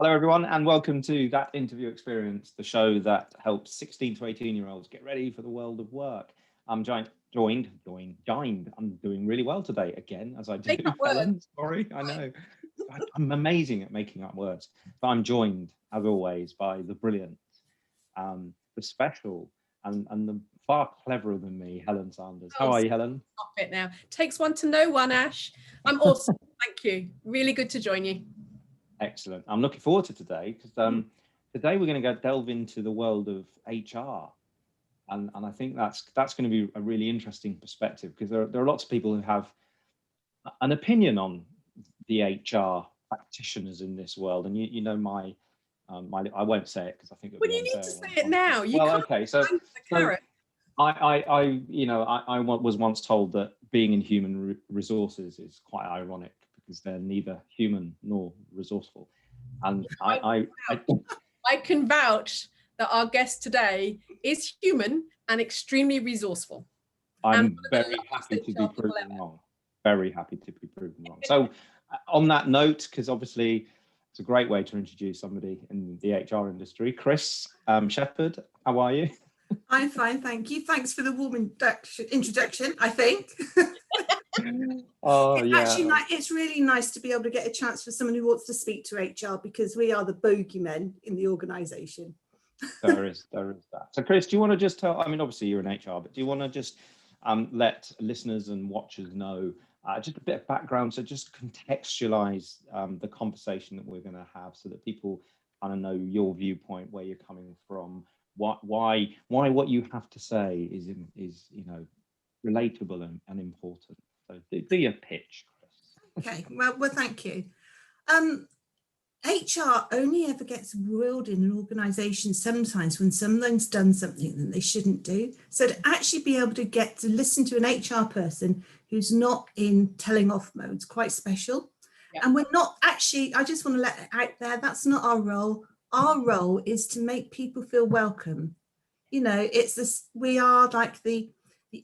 Hello, everyone, and welcome to That Interview Experience, the show that helps 16 to 18-year-olds get ready for the world of work. I'm joined. I'm doing really well today, again, as I do. Helen, sorry, I know. I'm amazing at making up words. But I'm joined, as always, by the brilliant, the special, and the far cleverer than me, Helen Sanders. How are you, Helen? Stop it now. Takes one to know one, Ash. I'm awesome. Thank you. Really good to join you. Excellent. I'm looking forward to today because today we're going to go delve into the world of HR. And I think that's going to be a really interesting perspective because there are lots of people who have an opinion on the HR practitioners in this world. And you know my I won't say it because I think it'll well, be you need unfair to say it now. You well, can't okay. So I was once told that being in human resources is quite ironic because they're neither human nor resourceful. And I can vouch that our guest today is human and extremely resourceful. I'm very happy to be proven wrong. Very happy to be proven wrong. So on that note, because obviously it's a great way to introduce somebody in the HR industry, Chris Sheppard, how are you? I'm fine, thank you. Thanks for the warm introduction, I think. Oh, yeah. Actually, it's really nice to be able to get a chance for someone who wants to speak to HR because we are the bogeymen in the organisation. There is that. So, Chris, do you want to just tell, I mean, obviously you're in HR, but do you want to just let listeners and watchers know just a bit of background, so just contextualise the conversation that we're going to have so that people kind of know your viewpoint, where you're coming from, why what you have to say is relatable and important. So do your pitch, Chris. Okay, well, thank you. HR only ever gets roiled in an organisation sometimes when someone's done something that they shouldn't do. So to actually be able to get to listen to an HR person who's not in telling off mode is quite special. Yeah. And we're not actually, I just want to let it out there, that's not our role. Our role is to make people feel welcome. You know, it's this, we are like the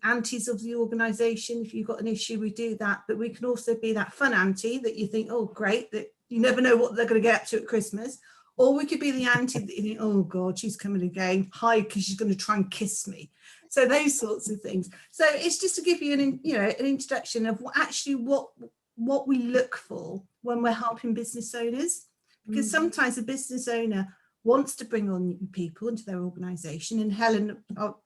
aunties of the organisation. If you've got an issue, we do that. But we can also be that fun auntie that you think, oh, great, that you never know what they're going to get up to at Christmas. Or we could be the auntie that you think, oh, God, she's coming again. Hi, because she's going to try and kiss me. So those sorts of things. So it's just to give you an introduction of what we look for when we're helping business owners. Because sometimes a business owner wants to bring on new people into their organisation. And Helen,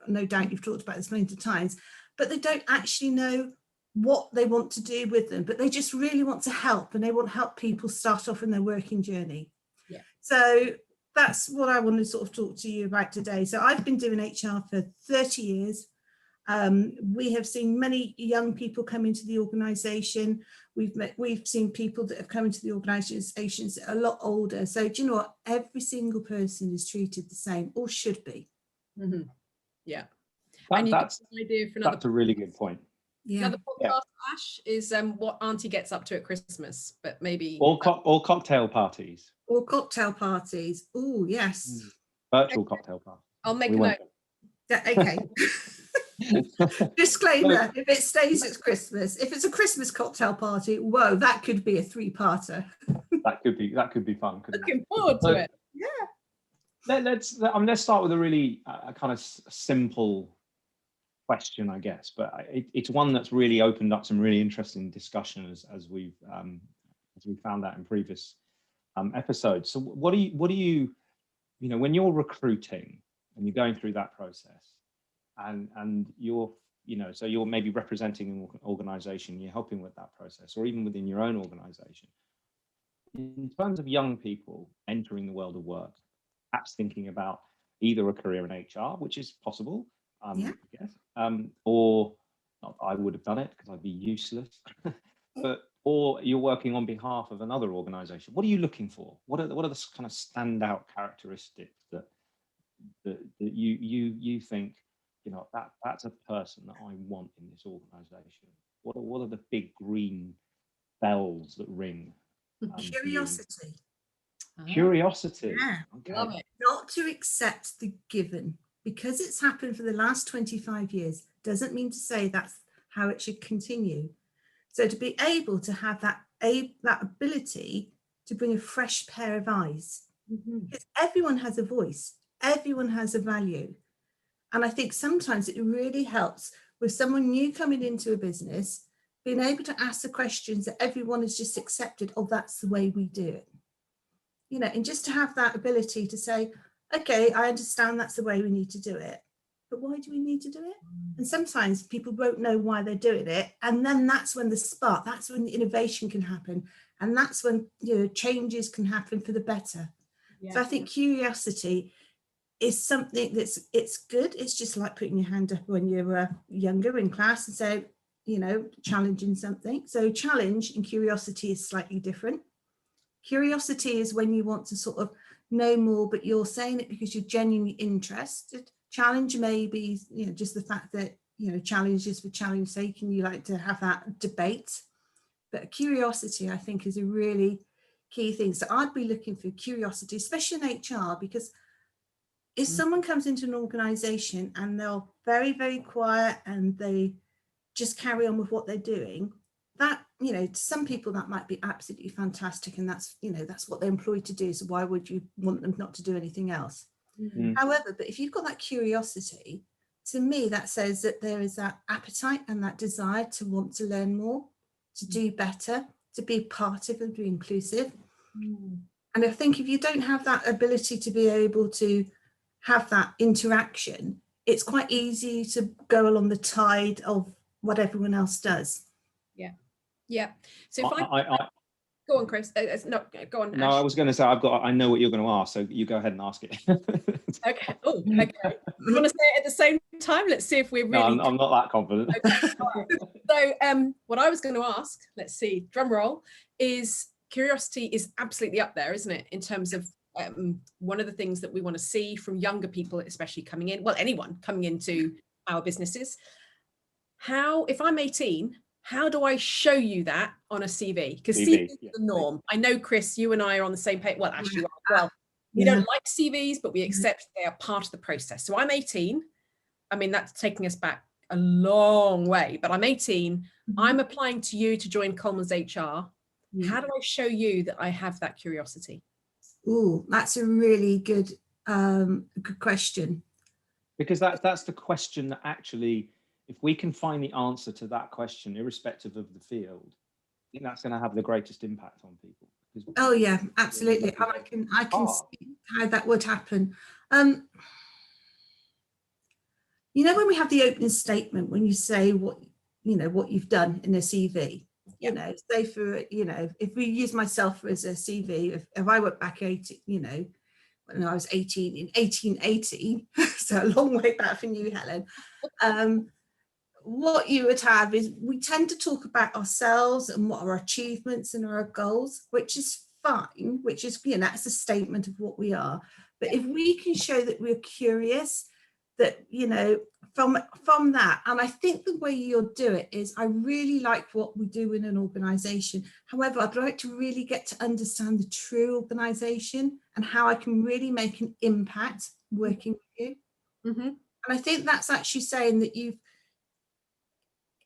no doubt you've talked about this many times, but they don't actually know what they want to do with them, but they just really want to help, and they want to help people start off in their working journey. Yeah. So that's what I want to sort of talk to you about today. So I've been doing HR for 30 years. We have seen many young people come into the organisation. We've seen people that have come into the organisations a lot older. So do you know what? Every single person is treated the same, or should be. Mm-hmm. Yeah. That's a really good point. Yeah. Another podcast, Ash, is what Auntie gets up to at Christmas, but maybe or cocktail parties. Or cocktail parties. Oh, yes. Virtual cocktail parties. I'll make a note. Okay. Disclaimer, if it stays at Christmas, if it's a Christmas cocktail party, whoa, that could be a 3-parter. that could be fun. Looking forward to it. Yeah. Let's start with a really kind of simple question, I guess, but it's one that's really opened up some really interesting discussion as we found out in previous episodes. So what do you when you're recruiting and you're going through that process, and you're so you're maybe representing an organization, you're helping with that process, or even within your own organization, in terms of young people entering the world of work, perhaps thinking about either a career in HR, which is possible, I guess, or not, I would have done it because I'd be useless, or you're working on behalf of another organization. What are you looking for? What are the kind of standout characteristics that you think, that's a person that I want in this organization? What are the big green bells that ring? Curiosity. Curiosity. Yeah. Okay. Love it. Not to accept the given. Because it's happened for the last 25 years doesn't mean to say that's how it should continue. So to be able to have that ability to bring a fresh pair of eyes. Because everyone has a voice, everyone has a value. And I think sometimes it really helps with someone new coming into a business, being able to ask the questions that everyone has just accepted, oh, that's the way we do it. You know, and just to have that ability to say, okay, I understand that's the way we need to do it, but why do we need to do it? And sometimes people won't know why they're doing it. And then that's when the spark, that's when the innovation can happen. And that's when, you know, changes can happen for the better. Yeah. So I think curiosity is something it's good. It's just like putting your hand up when you were younger in class and say, you know, challenging something. So challenge and curiosity is slightly different. Curiosity is when you want to sort of know more, but you're saying it because you're genuinely interested. Challenge may be, you know, just the fact that, you know, challenge is for challenge sake and you like to have that debate. But curiosity, I think, is a really key thing. So I'd be looking for curiosity, especially in HR, because if someone comes into an organization and they're very, very quiet and they just carry on with what they're doing, that, you know, to some people that might be absolutely fantastic, and that's, you know, that's what they're employed to do. So why would you want them not to do anything else? However, but if you've got that curiosity, to me, that says that there is that appetite and that desire to want to learn more, to do better, to be part of and be inclusive. And I think if you don't have that ability to be able to have that interaction, it's quite easy to go along the tide of what everyone else does. Yeah. So if I go on, Chris. No, go on. No, Ash. I was going to say I know what you're going to ask, so you go ahead and ask it. Okay. Oh, okay. You want to say it at the same time? Let's see if we're really. No, I'm not that confident. Okay. So, what I was going to ask, let's see, drum roll, is curiosity is absolutely up there, isn't it? In terms of one of the things that we want to see from younger people, especially coming in, well, anyone coming into our businesses. How, if I'm 18, how do I show you that on a CV? Because CV is the norm. I know, Chris, you and I are on the same page. Well, actually, well, we don't like CVs, but we accept they are part of the process. So I'm 18. I mean, that's taking us back a long way, but I'm 18. I'm applying to you to join Comlers HR. How do I show you that I have that curiosity? Oh, that's a really good question. Because that's the question that actually, if we can find the answer to that question, irrespective of the field, I think that's going to have the greatest impact on people. Oh yeah, absolutely. I can see how that would happen. You know, when we have the opening statement, when you say what, you know, what you've done in a CV, you know, say for, you know, if we use myself as a CV, if I went back 80, you know, when I was 18 in 1880, so a long way back from you, Helen, what you would have is we tend to talk about ourselves and what our achievements and our goals, which is fine, which is, you know, that's a statement of what we are. But if we can show that we're curious, that, you know, from that, and I think the way you'll do it is, I really like what we do in an organization. However, I'd like to really get to understand the true organization and how I can really make an impact working with you. And I think that's actually saying that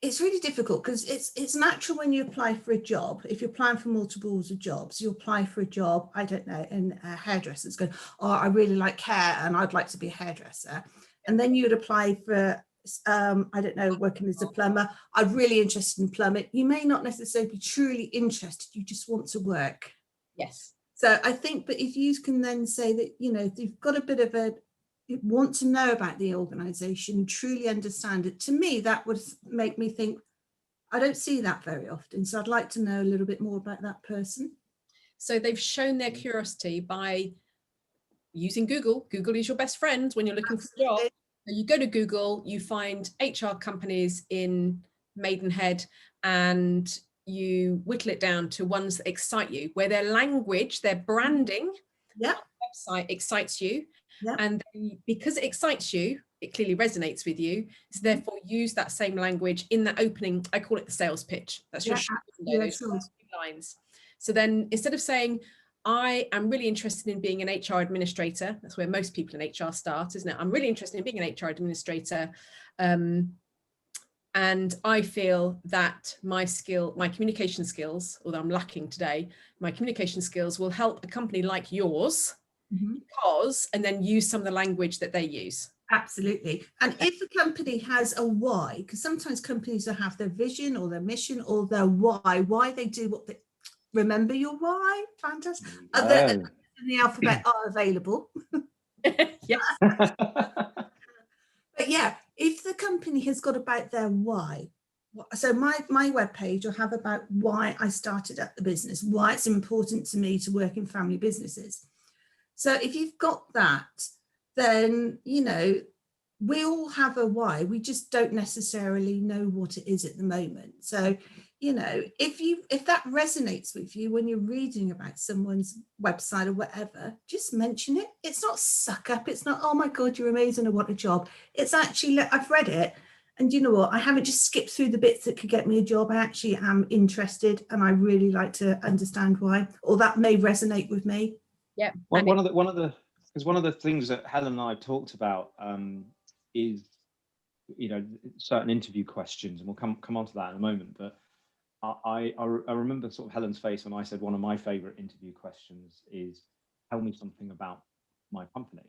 it's really difficult, because it's natural when you apply for a job. If you're applying for multiples of jobs, you apply for a job, I don't know, and a hairdresser's going, oh, I really like hair and I'd like to be a hairdresser. And then you would apply for, I don't know, working as a plumber. I'm really interested in plumbing. You may not necessarily be truly interested, you just want to work. Yes. So I think, but if you can then say that, you know, you've got a bit of you want to know about the organisation, truly understand it, to me, that would make me think, I don't see that very often. So I'd like to know a little bit more about that person. So they've shown their curiosity by using Google. Google is your best friend when you're looking for a job. So you go to Google, you find HR companies in Maidenhead, and you whittle it down to ones that excite you, where their language, their branding, website excites you. And because it excites you, it clearly resonates with you. So therefore use that same language in that opening. I call it the sales pitch. That's your lines. So then instead of saying, I am really interested in being an HR administrator, that's where most people in HR start, isn't it? I'm really interested in being an HR administrator. And I feel that my communication skills, although I'm lacking today, my communication skills will help a company like yours because, and then use some of the language that they use. Absolutely. And if a company has a why, because sometimes companies will have their vision or their mission or their why they do what they, remember your why, fantastic. Other in the alphabet are available. Yes. But yeah, if the company has got about their why, so my webpage will have about why I started up the business, why it's important to me to work in family businesses. So if you've got that, then, you know, we all have a why. We just don't necessarily know what it is at the moment. So, you know, if that resonates with you when you're reading about someone's website or whatever, just mention it. It's not suck up. It's not, oh my God, you're amazing, I want a job. It's actually, I've read it. And you know what? I haven't just skipped through the bits that could get me a job. I actually am interested and I really like to understand why, or that may resonate with me. Yeah. One of the things that Helen and I have talked about is, you know, certain interview questions, and we'll come on to that in a moment. But I remember sort of Helen's face when I said one of my favourite interview questions is, tell me something about my company.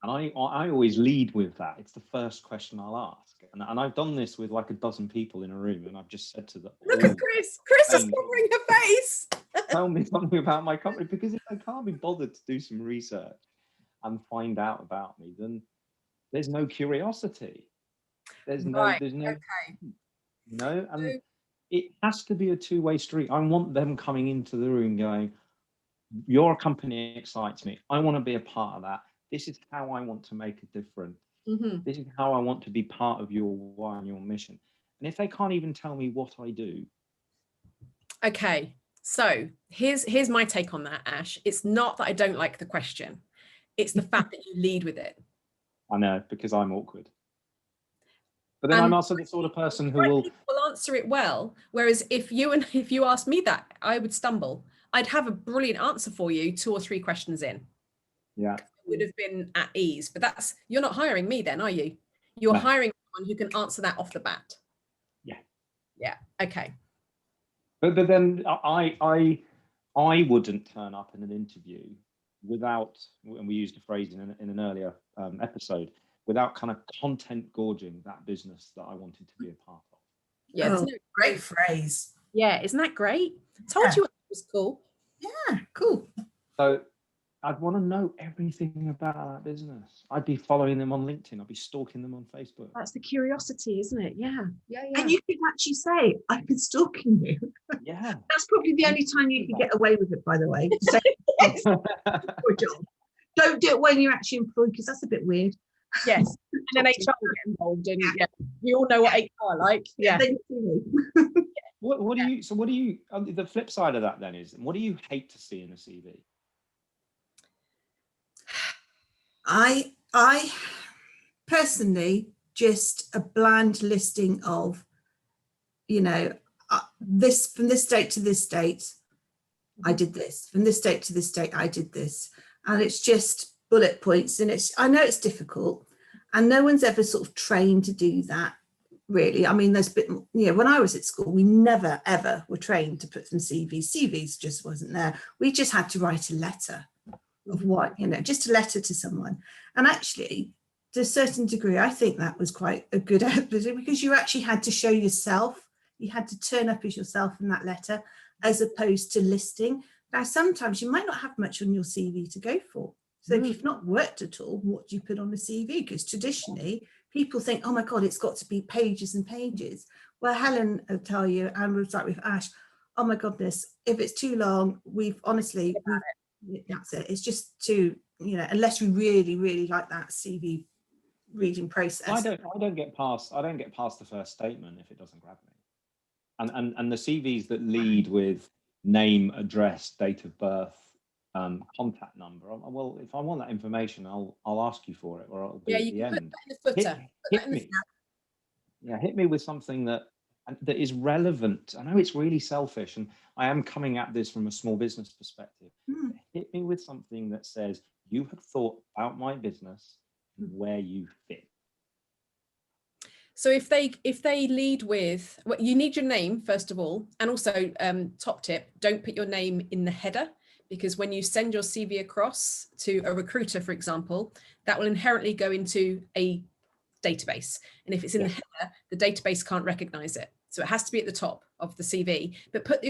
And I always lead with that. It's the first question I'll ask. And I've done this with like a dozen people in a room, and I've just said to them, look at Chris. Chris is covering her face. Tell me something about my company, because if they can't be bothered to do some research and find out about me, then there's no curiosity. There's no, okay. and it has to be a two-way street. I want them coming into the room going, your company excites me. I want to be a part of that. This is how I want to make a difference. This is how I want to be part of your why and your mission. And if they can't even tell me what I do. Okay, so here's my take on that, Ash. It's not that I don't like the question. It's the fact that you lead with it. I know, because I'm awkward. But then I'm also the sort of person who will answer it well. Whereas if you asked me that, I would stumble. I'd have a brilliant answer for you 2 or 3 questions in. Yeah. Would have been at ease, but you're not hiring me then, are you? You're hiring someone who can answer that off the bat. Yeah. Okay. But then I wouldn't turn up in an interview without, and we used a phrase in an earlier episode, without kind of content gorging that business that I wanted to be a part of. Yeah, great phrase. Yeah, isn't that great? Told you it was cool. Yeah, cool. So I'd want to know everything about that business. I'd be following them on LinkedIn. I'd be stalking them on Facebook. That's the curiosity, isn't it? Yeah. And you could actually say, I've been stalking you. Yeah. That's probably the only time you can get away with it, by the way. So, yes, good job. Don't do it when you're actually employed, because that's a bit weird. Yes. And then HR will get involved, and you all know what HR like. Yeah. What do you the flip side of that then is, what do you hate to see in a CV? I personally, just a bland listing of, you know, this from this date to this date, I did this. From this date to this date, I did this. And it's just bullet points. And I know it's difficult, and no one's ever sort of trained to do that, really. I mean, when I was at school, we never, ever were trained to put some CVs. CVs just wasn't there. We just had to write a letter of what, just a letter to someone. And actually, to a certain degree, I think that was quite a good ability, because you actually had to show yourself. You had to turn up as yourself in that letter, as opposed to listing. Now, sometimes you might not have much on your CV to go for. So if you've not worked at all, what do you put on the CV? Because traditionally, people think, oh my God, it's got to be pages and pages. Well, Helen will tell you, and we'll start with Ash, oh my goodness, if it's too long, that's it. It's just too, unless you really, really like that CV reading process. I don't get past the first statement if it doesn't grab me. And the CVs that lead with name, address, date of birth, contact number. Well, if I want that information, I'll ask you for it, or it'll be at the end. Put that in the footer. Hit me. Yeah, hit me with something that is relevant. I know it's really selfish, and I am coming at this from a small business perspective. Hit me with something that says you have thought about my business and where you fit. So if they lead with, well, you need your name first of all, and also top tip, don't put your name in the header, because when you send your CV across to a recruiter, for example, that will inherently go into a database, and if it's in the header, the database can't recognize it. So it has to be at the top of the CV, but put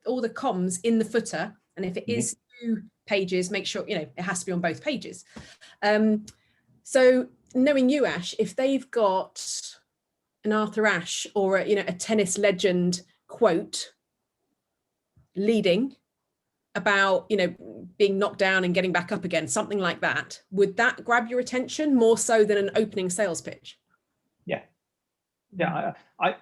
all the comms in the footer, and if it is 2 pages, make sure it has to be on both pages. So knowing you, Ash, if they've got an Arthur Ashe or a tennis legend quote leading about being knocked down and getting back up again, something like that, would that grab your attention more so than an opening sales pitch? Yeah, I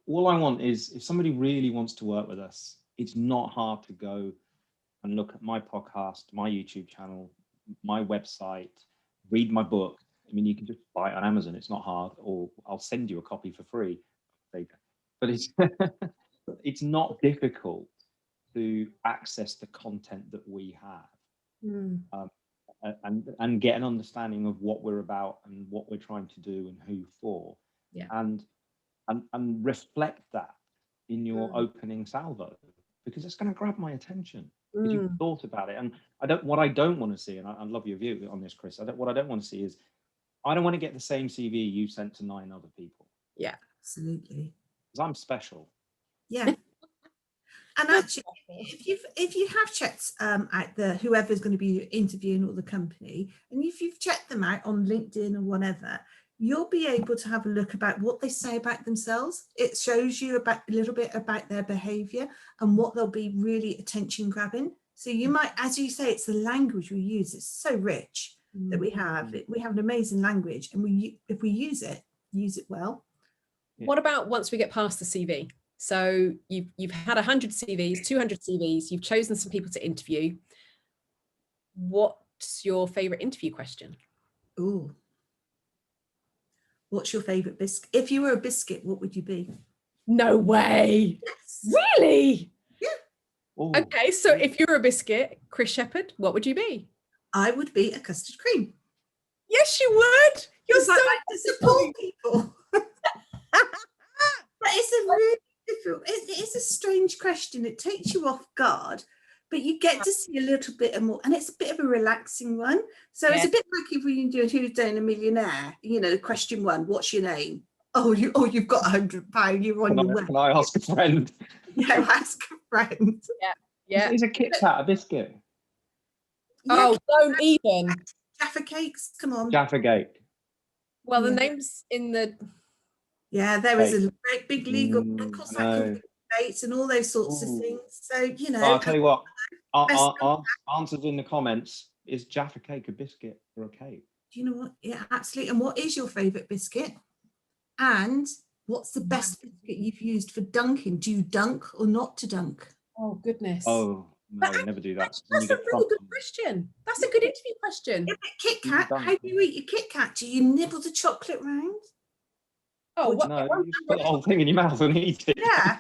all I want is, if somebody really wants to work with us, it's not hard to go and look at my podcast, my YouTube channel, my website, read my book. I mean, you can just buy it on Amazon. It's not hard, or I'll send you a copy for free. But it's it's not difficult to access the content that we have, and get an understanding of what we're about and what we're trying to do and who for, and reflect that in your opening salvo, because it's going to grab my attention. Because you've thought about it. And what I don't want to see, and I love your view on this, Chris, what I don't want to see is, I don't want to get the same CV you sent to 9 other people. Yeah, absolutely. Because I'm special. Yeah. And actually, if you have checked out whoever's going to be interviewing or the company, and if you've checked them out on LinkedIn or whatever, you'll be able to have a look about what they say about themselves. It shows you a little bit about their behavior and what they'll be really attention grabbing. So you might, as you say, it's the language we use. It's so rich that we have an amazing language, and if we use it well. What about once we get past the CV? So you've had 100 CVs, 200 CVs, you've chosen some people to interview. What's your favorite interview question? Ooh. What's your favorite biscuit? If you were a biscuit, what would you be? No way. Yes. Really? Yeah. Ooh. Okay, so if you're a biscuit, Chris Sheppard, what would you be? I would be a custard cream. Yes, you would. You're so like to support people. But it's a really difficult. It's a strange question. It takes you off guard, but you get to see a little bit more, and it's a bit of a relaxing one. So it's a bit like if we do Who's Dating a Millionaire. Question 1: what's your name? You've got £100. You're on your way. Can I ask a friend? Yeah, ask a friend. Yeah. Is a Kit Kat a biscuit? Yeah, don't even. Jaffa Cakes, come on. Jaffa Cake. Well, the name's in the... Yeah, there is a great big legal, of course, that can be debates and all those sorts of things. So, I'll tell you what, our answers in the comments. Is Jaffa Cake a biscuit or a cake? Do you know what? Yeah, absolutely. And what is your favourite biscuit? And what's the best biscuit you've used for dunking? Do you dunk or not to dunk? Oh, goodness. Oh, no, we never do that. That's a really good question. That's a good interview question. Yeah, Kit Kat, how do you eat your Kit Kat? Do you nibble the chocolate round? Oh, no, you just put the whole thing in your mouth and eat it. Yeah,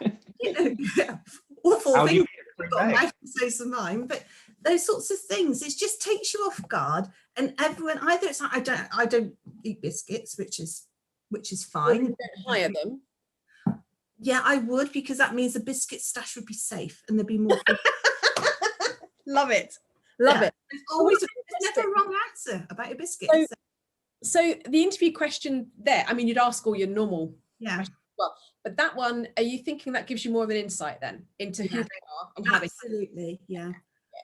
awful How thing. do you I've got a mouth to say some mine, but those sorts of things, it just takes you off guard. And everyone, either it's like, I don't eat biscuits, which is fine. You don't hire them. Yeah, I would, because that means the biscuit stash would be safe and there'd be more. Love it. Love it. There's never a wrong answer about a biscuit. So the interview question there, I mean, you'd ask all your normal questions as well, but that one, are you thinking that gives you more of an insight then into who they are and how they... Absolutely, yeah.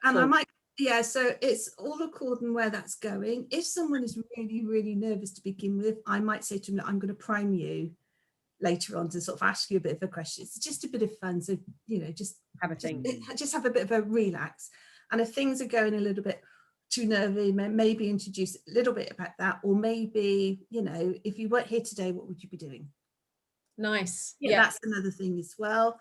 And cool. I might, so it's all according where that's going. If someone is really, really nervous to begin with, I might say to them, I'm going to prime you later on to sort of ask you a bit of a question. It's just a bit of fun. So, just have a thing. Just have a bit of a relax. And if things are going a little bit too nervy, maybe introduce a little bit about that, or maybe, if you weren't here today, what would you be doing? Nice. Yeah, that's another thing as well.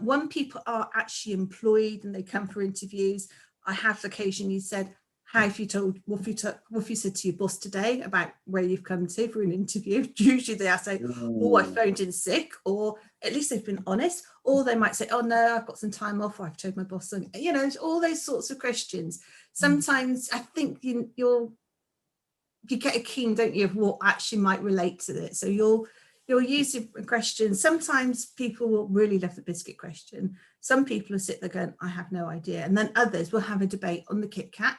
When people are actually employed and they come for interviews, I have occasionally said, what you said to your boss today about where you've come to for an interview? Usually they say, I phoned in sick, or at least they've been honest, or they might say, oh no, I've got some time off, or I've told my boss, and all those sorts of questions. Sometimes I think you get a keen, don't you, of what actually might relate to it. So you'll use your question. Sometimes people will really love the biscuit question. Some people will sit there going, I have no idea. And then others will have a debate on the Kit Kat.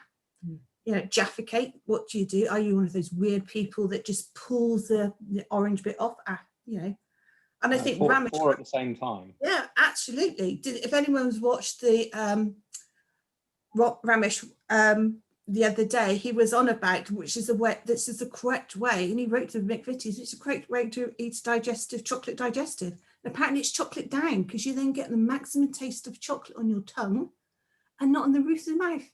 You know, Jaffa Cake, what do you do? Are you one of those weird people that just pulls the orange bit off? You know, and I think Ramesh, four at the same time. Yeah, absolutely. If anyone's watched the Ramesh the other day, he was on about which is the way, this is the correct way, and he wrote to McVitie's, it's the correct way to eat digestive, chocolate digestive. And apparently it's chocolate down, because you then get the maximum taste of chocolate on your tongue and not on the roof of the mouth.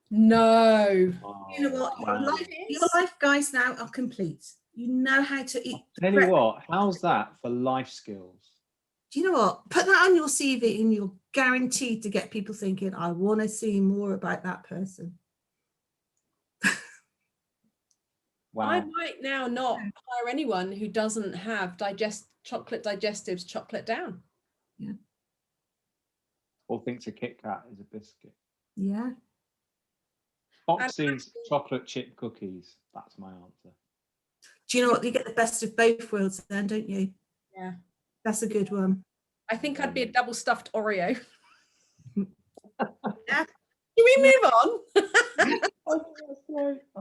No. Oh, You know what? Your life guys now are complete. You know how to eat. Tell you what, how's that for life skills? Do you know what? Put that on your CV and you're guaranteed to get people thinking, I want to see more about that person. Wow. I might now not hire anyone who doesn't have chocolate digestives chocolate down. Yeah. Or thinks a Kit Kat is a biscuit. Yeah. Fox's chocolate chip cookies. That's my answer. Do you know what? You get the best of both worlds then, don't you? Yeah. That's a good one. I think I'd be a double stuffed Oreo. Yeah. Can we move on? I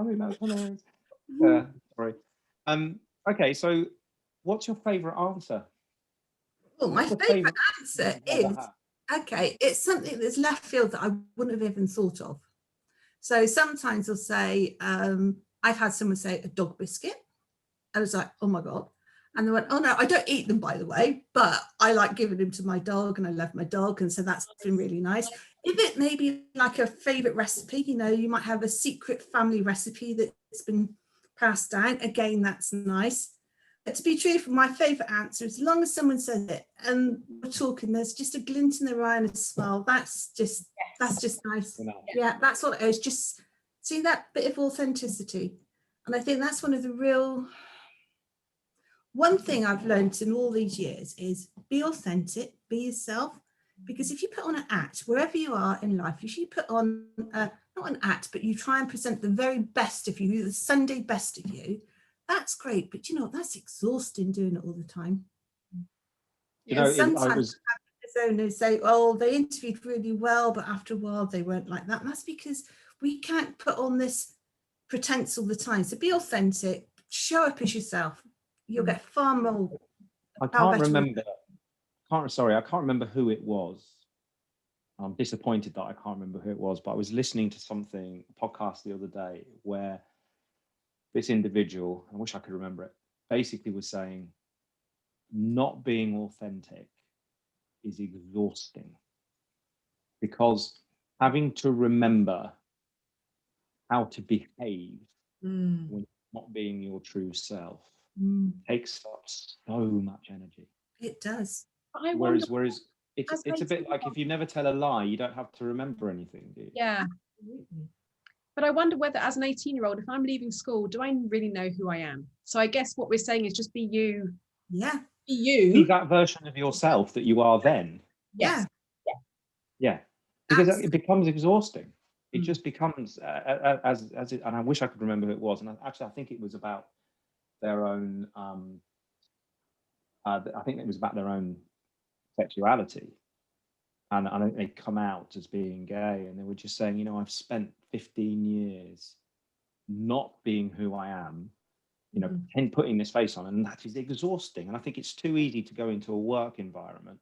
think that's hilarious. Yeah, sorry. Okay, so what's your favourite answer? Well, my favourite answer is, okay, it's something that's left field that I wouldn't have even thought of. So sometimes I'll say, I've had someone say a dog biscuit. I was like, oh my God. And they went, oh no, I don't eat them, by the way, but I like giving them to my dog and I love my dog. And so that's been really nice. If it may be like a favourite recipe, you know, you might have a secret family recipe that's been passed down. Again, that's nice. But to be truthful, my favourite answer, as long as someone says it and we're talking, there's just a glint in their eye and a smile. That's just nice. Yeah, that's what it is. Just see that bit of authenticity. And I think that's one thing I've learned in all these years is be authentic, be yourself. Because if you put on an act, wherever you are in life, if you put on, not an act, but you try and present the very best of you, the Sunday best of you, that's great. But you know, that's exhausting doing it all the time. You know, sometimes owners say, oh, they interviewed really well, but after a while they weren't like that. And that's because we can't put on this pretense all the time. So be authentic, show up as yourself. You'll get far more. I can't remember. I can't remember who it was. I'm disappointed that I can't remember who it was, but I was listening to a podcast the other day where this individual, I wish I could remember it, basically was saying not being authentic is exhausting because having to remember how to behave when you're not being your true self takes up so much energy. It does. Whereas it's a bit like if you never tell a lie, you don't have to remember anything, do you? Yeah. Absolutely. But I wonder whether as an 18-year-old, if I'm leaving school, do I really know who I am? So I guess what we're saying is just be you. Yeah. Be you. Be that version of yourself that you are then. Yes. Yeah. Because it becomes exhausting. It just becomes as it, and I wish I could remember who it was. And actually, I think it was about their own. I think it was about their own sexuality, and they come out as being gay, and they were just saying, you know, I've spent 15 years not being who I am, you know, putting this face on, and that is exhausting. And I think it's too easy to go into a work environment,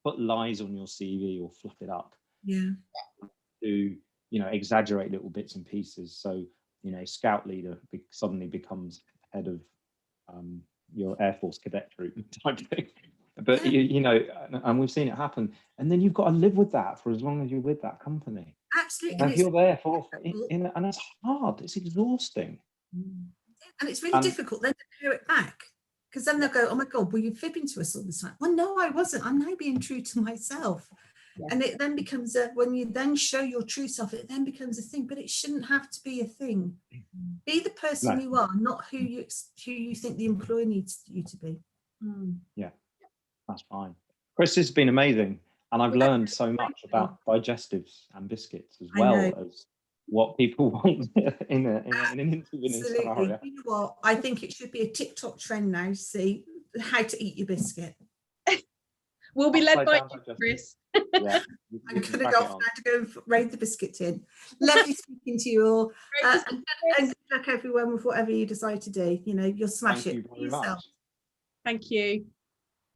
put lies on your CV or fluff it up, to, you know, exaggerate little bits and pieces. So, you know, scout leader suddenly becomes head of your Air Force cadet troop type thing. But you know, and we've seen it happen. And then you've got to live with that for as long as you're with that company. Absolutely. And if you're there and it's hard, it's exhausting. And it's really difficult then to pare it back. Because then they'll go, oh my God, were you fibbing to us all the time? Well, no, I wasn't. I'm now being true to myself. And it then becomes when you then show your true self, it then becomes a thing, but it shouldn't have to be a thing. Be the person you are, not who you think the employer needs you to be. Yeah, that's fine. Chris, this has been amazing. And I've learned so much about digestives and biscuits as well as what people want in an interview scenario. Absolutely. You know what? I think it should be a TikTok trend now to see how to eat your biscuit. We'll be led by Upside you, down Chris. Yeah, I'm going to go off now to go and raid the biscuit tin. Lovely speaking to you all. And good luck everyone with whatever you decide to do. You know, you'll smash Thank it you very yourself. much. Thank you.